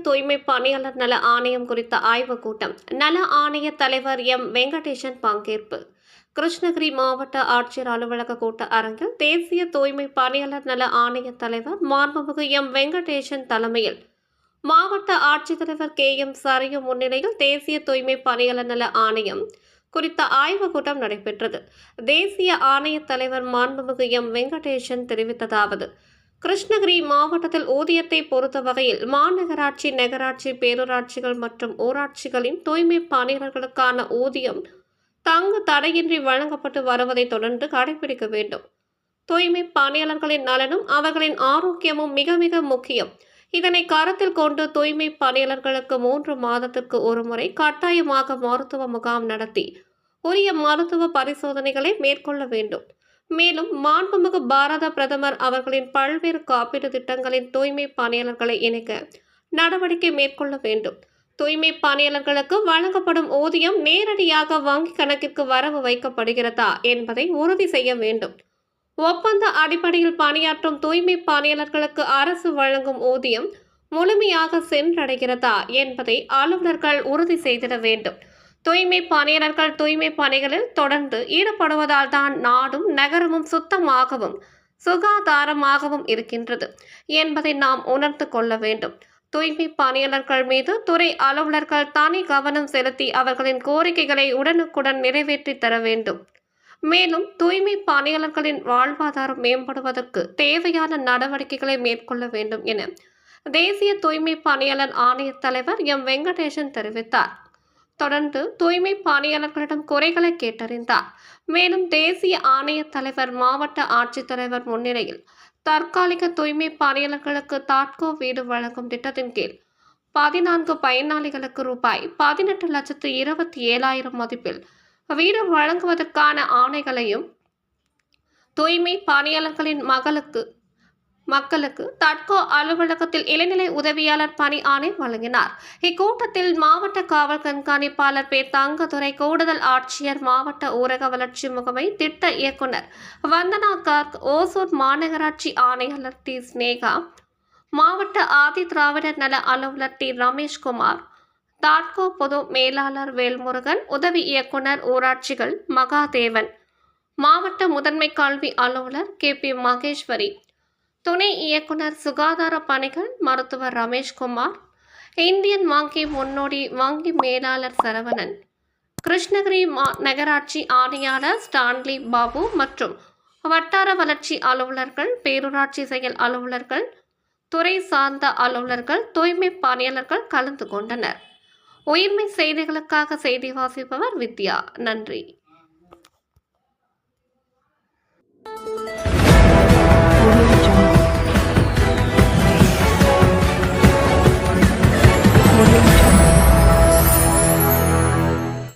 தூய்மை பணியாளர் நல ஆணையம் குறித்த ஆய்வுக் கூட்டம். நல ஆணைய தலைவர் எம் வெங்கடேசன் பங்கேற்பு. கிருஷ்ணகிரி மாவட்ட ஆட்சியர் அலுவலக கூட்ட அரங்கில் தேசிய தூய்மை பணியாளர் நல ஆணைய தலைவர் மாண்புமிகு எம் வெங்கடேசன் தலைமையில் மாவட்ட ஆட்சித்தலைவர் KM சரியு முன்னிலையில் தேசிய தூய்மை பணியாளர் நல ஆணையம் குறித்த ஆய்வுக் கூட்டம் நடைபெற்றது. தேசிய ஆணைய தலைவர் மாண்புமிகு எம் வெங்கடேசன் தெரிவித்ததாவது: கிருஷ்ணகிரி மாவட்டத்தில் ஊதியத்தை பொறுத்த வகையில் மாநகராட்சி, நகராட்சி, பேரூராட்சிகள் மற்றும் ஊராட்சிகளின் தூய்மை பணியாளர்களுக்கான ஊதியம் தங்கு தடையின்றி வழங்கப்பட்டு வருவதை தொடர்ந்து கடைபிடிக்க வேண்டும். தூய்மை பணியாளர்களின் நலனும் அவர்களின் ஆரோக்கியமும் மிக மிக முக்கியம். இதனை கருத்தில் கொண்டு தூய்மை பணியாளர்களுக்கு 3 மாதத்திற்கு ஒருமுறை கட்டாயமாக மருத்துவ முகாம் நடத்தி உரிய மருத்துவ பரிசோதனைகளை மேற்கொள்ள வேண்டும். மேலும் மாண்புமிகு பாரத பிரதமர் அவர்களின் பல்வேறு காப்பீடு திட்டங்களின் தூய்மை பணியாளர்களை இணைக்க நடவடிக்கை மேற்கொள்ள வேண்டும். தூய்மை பணியாளர்களுக்கு வழங்கப்படும் ஊதியம் நேரடியாக வங்கி கணக்கிற்கு வரவு வைக்கப்படுகிறதா என்பதை உறுதி செய்ய வேண்டும். ஒப்பந்த அடிப்படையில் பணியாற்றும் தூய்மை பணியாளர்களுக்கு அரசு வழங்கும் ஊதியம் முழுமையாக சென்றடைகிறதா என்பதை அலுவலர்கள் உறுதி செய்திட வேண்டும். தூய்மை பணியாளர்கள் தூய்மை பணிகளில் தொடர்ந்து ஈடுபடுவதால் தான் நாடும் நகரமும் சுத்தமாகவும் சுகாதாரமாகவும் இருக்கின்றது என்பதை நாம் உணர்ந்து கொள்ள வேண்டும். தூய்மை பணியாளர்கள் மீது துறை அலுவலர்கள் தனி கவனம் செலுத்தி அவர்களின் கோரிக்கைகளை உடனுக்குடன் நிறைவேற்றி தர வேண்டும். மேலும் தூய்மை பணியாளர்களின் வாழ்வாதாரம் மேம்படுவதற்கு தேவையான நடவடிக்கைகளை மேற்கொள்ள வேண்டும் என தேசிய தூய்மை பணியாளர் ஆணைய தலைவர் எம் வெங்கடேசன் தெரிவித்தார். தொடர்ந்து தூய்மை பணியாளர்களிடம் குறைகளை கேட்டறிந்தார். மேலும் தேசிய ஆணைய தலைவர் மாவட்ட ஆட்சித்தலைவர் முன்னிலையில் தற்காலிக தூய்மை பணியாளர்களுக்கு தாட்கோ வீடு வழங்கும் திட்டத்தின் கீழ் 14 பயனாளிகளுக்கு ரூபாய் 18,27,000 மதிப்பில் வீடு வழங்குவதற்கான ஆணைகளையும் தூய்மை பணியாளர்களின் மக்களுக்கு தட்கோ அலுவலகத்தில் இளநிலை உதவியாளர் பணி ஆணை வழங்கினார். இக்கூட்டத்தில் மாவட்ட காவல் கண்காணிப்பாளர் தங்கதுரை, கூடுதல் ஆட்சியர், மாவட்ட ஊரக வளர்ச்சி முகமை திட்ட இயக்குனர் வந்தனா கார்க், ஓசூர் மாநகராட்சி ஆணையாளர் ஸ்னேகா, மாவட்ட ஆதி திராவிடர் நல அலுவலர் ரமேஷ்குமார், தாட்கோ பொது மேலாளர் வேல்முருகன், உதவி இயக்குனர் ஊராட்சிகள் மகாதேவன், மாவட்ட முதன்மை கல்வி அலுவலர் KP மகேஸ்வரி, துணை இயக்குனர் சுகாதார பணிகள் மருத்துவர் ரமேஷ்குமார், இந்தியன் வங்கி முன்னோடி வங்கி மேலாளர் சரவணன், கிருஷ்ணகிரி நகராட்சி ஆணையாளர் ஸ்டான்லி பாபு மற்றும் வட்டார வளர்ச்சி அலுவலர்கள், பேரூராட்சி செயல் அலுவலர்கள், துறை சார்ந்த அலுவலர்கள், தூய்மை பணியாளர்கள் கலந்து கொண்டனர். உயிர்மை செய்திகளுக்காக செய்தி வாசிப்பவர் வித்யா. நன்றி.